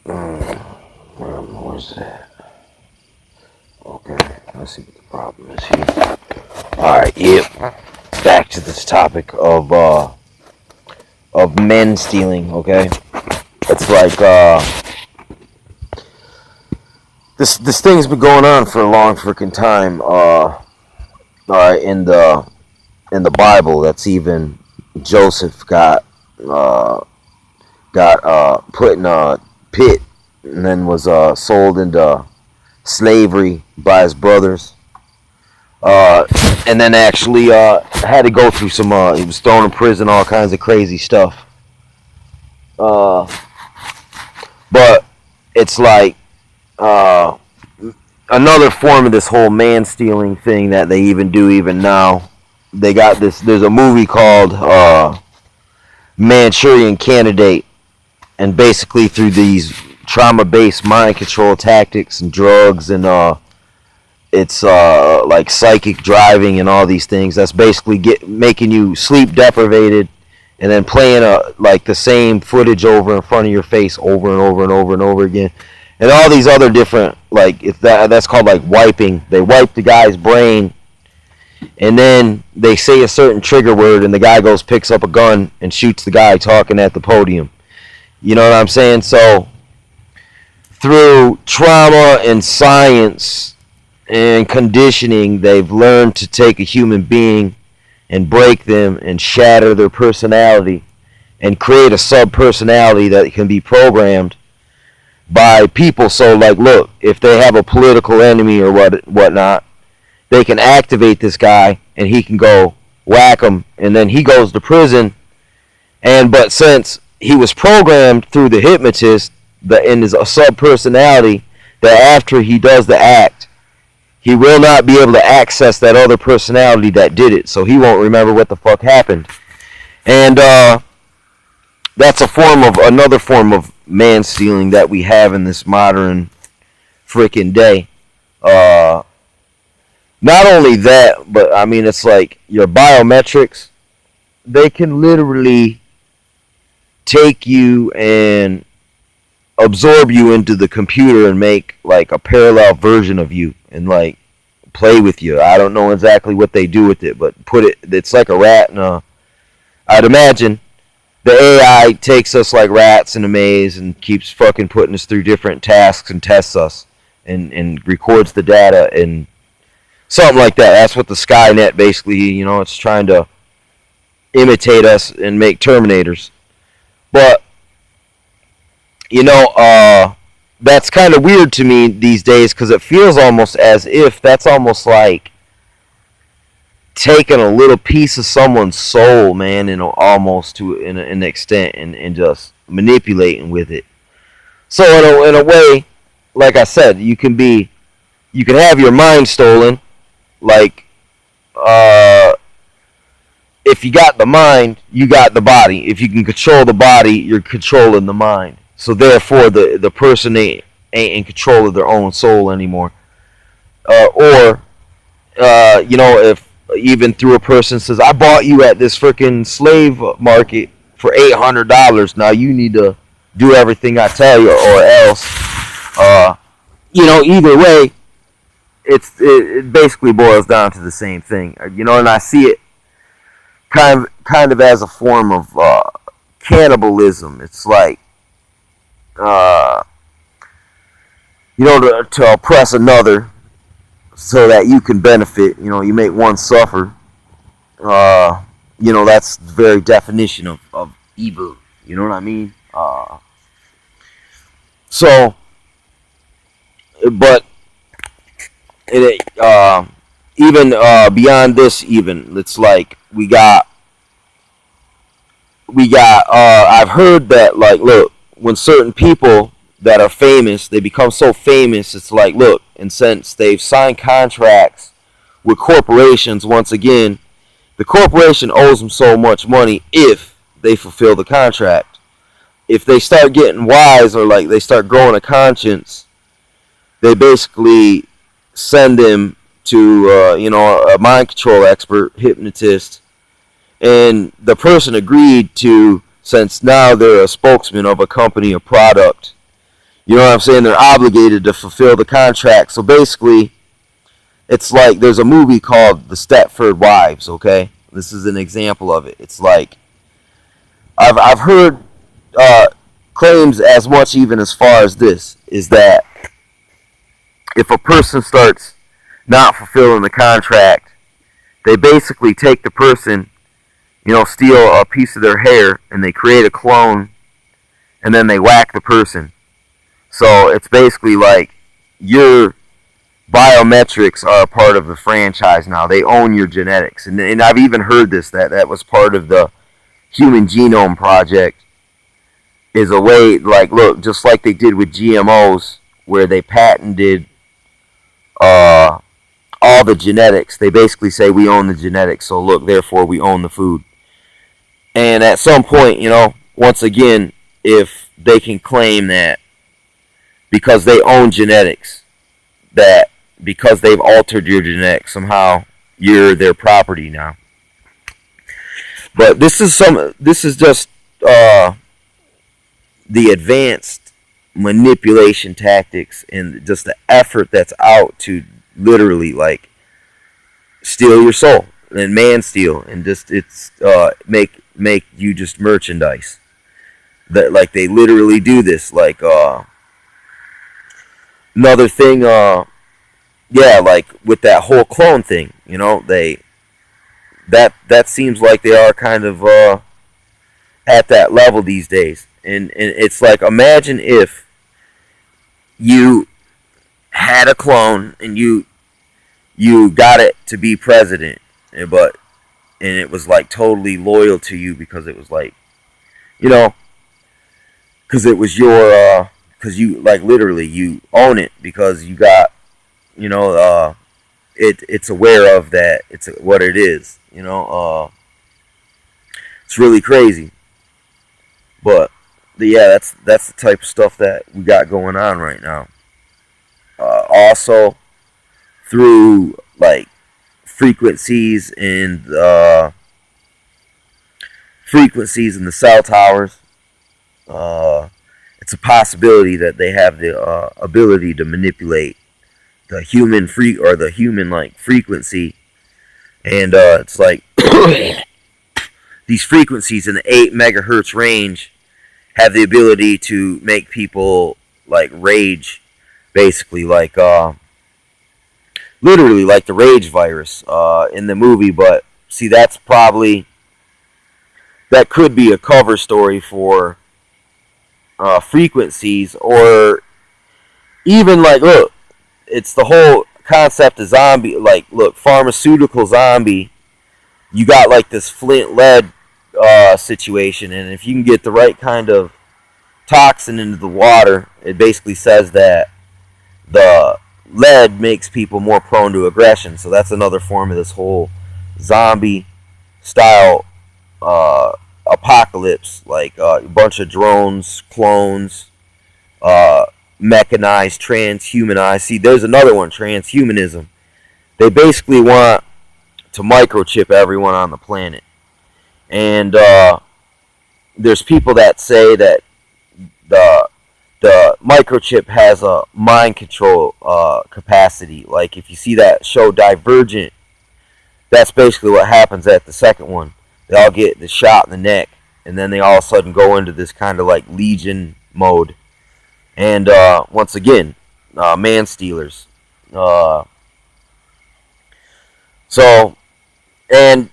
Where's that? Okay, let's see what the problem is here. Alright, yep. Back to this topic of men stealing, okay? It's like this thing's been going on for a long freaking time. In the Bible, that's even Joseph got put in a pit and then was sold into slavery by his brothers. And then actually had to go through some. He was thrown in prison, all kinds of crazy stuff. But it's like another form of this whole man stealing thing that they even do even now. They got this. There's a movie called Manchurian Candidate, and basically through these trauma-based mind control tactics and drugs and it's like psychic driving and all these things. That's basically making you sleep deprivated, and then playing like the same footage over in front of your face over and over and over and over again, and all these other different that's called like wiping. They wipe the guy's brain, and then they say a certain trigger word, and the guy goes picks up a gun and shoots the guy talking at the podium. You know what I'm saying? So through trauma and science and conditioning, they've learned to take a human being and break them and shatter their personality and create a sub-personality that can be programmed by people. So, like, look, if they have a political enemy or whatnot, they can activate this guy and he can go whack him, and then he goes to prison. But since he was programmed through the hypnotist in his sub-personality, that after he does the act, he will not be able to access that other personality that did it, so he won't remember what the fuck happened. And that's another form of man stealing that we have in this modern freaking day. Not only that, but I mean, it's like your biometrics. They can literally take you and absorb you into the computer and make like a parallel version of you and like play with you. I don't know exactly what they do with it, but it's like a rat I'd imagine the AI takes us like rats in a maze and keeps fucking putting us through different tasks and tests us and records the data and something like that. That's what the Skynet basically, it's trying to imitate us and make Terminators. But that's kind of weird to me these days, because it feels almost as if that's almost like taking a little piece of someone's soul, man, and almost to an extent, and just manipulating with it. So in a way, like I said, you can have your mind stolen. Like, if you got the mind, you got the body. If you can control the body, you're controlling the mind. So therefore, the person ain't in control of their own soul anymore. If even through a person says, "I bought you at this freaking slave market for $800. Now you need to do everything I tell you, or else." Either way, it basically boils down to the same thing. And I see it kind of as a form of cannibalism. It's like, to oppress another so that you can benefit. You make one suffer. That's the very definition of evil. You know what I mean? But even beyond this, even it's like we got. I've heard that, like, look, when certain people that are famous, they become so famous, it's like, look, and since they've signed contracts with corporations, once again, the corporation owes them so much money if they fulfill the contract. If they start getting wise, or like they start growing a conscience, they basically send them to a mind control expert, hypnotist, and the person agreed to, since now they're a spokesman of a company or product, You know what I'm saying? They're obligated to fulfill the contract. So basically, it's like there's a movie called The Stepford Wives, okay? This is an example of it. It's like I've heard claims as much even as far as this, is that if a person starts not fulfilling the contract, they basically take the person, steal a piece of their hair, and they create a clone, and then they whack the person. So it's basically like your biometrics are a part of the franchise now. They own your genetics. And I've even heard this, that was part of the Human Genome Project, is a way, like, look, just like they did with GMOs, where they patented all the genetics. They basically say we own the genetics, so look, therefore we own the food. And at some point, once again, if they can claim that because they own genetics, that because they've altered your genetics, somehow you're their property now. But this is just the advanced manipulation tactics and just the effort that's out to literally like steal your soul and man steal and just make you just merchandise. That like they literally do this. Like another thing, like with that whole clone thing, that seems like they are kind of at that level these days. And it's like, imagine if you had a clone and you got it to be president, and it was like totally loyal to you because it was like, because it was your, because you like literally you own it because you got, it's aware of that, it's what it is, it's really crazy. But yeah, that's the type of stuff that we got going on right now. Also, through like frequencies in the cell towers, it's a possibility that they have the ability to manipulate the human frequency, and it's like these frequencies in the 8 megahertz range have the ability to make people like rage, basically, like literally like the rage virus in the movie. But see, that could be a cover story for frequencies, or even like, look, it's the whole concept of zombie. Like, look, pharmaceutical zombie. You got like this flint lead situation, and if you can get the right kind of toxin into the water, it basically says that the lead makes people more prone to aggression. So that's another form of this whole zombie style apocalypse, like a bunch of drones, clones, mechanized, transhumanized. See, there's another one, transhumanism. They basically want to microchip everyone on the planet. And there's people that say that the microchip has a mind control capacity. Like if you see that show Divergent, that's basically what happens at the second one. They all get the shot in the neck, and then they all of a sudden go into this kind of like Legion mode. And once again, man stealers. So, and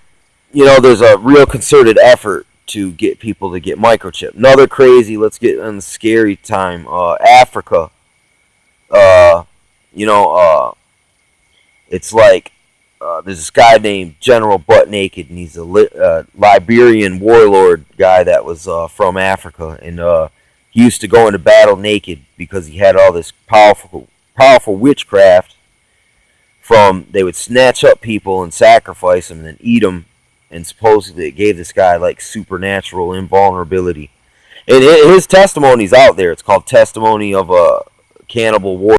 there's a real concerted effort to get people to get microchip. Another crazy, let's get in the scary time, Africa. It's like there's this guy named General Butt Naked, and he's a Liberian warlord guy that was from Africa, and he used to go into battle naked because he had all this powerful witchcraft. They would snatch up people and sacrifice them and then eat them, and supposedly it gave this guy like supernatural invulnerability. And his testimony's out there. It's called Testimony of a Cannibal War.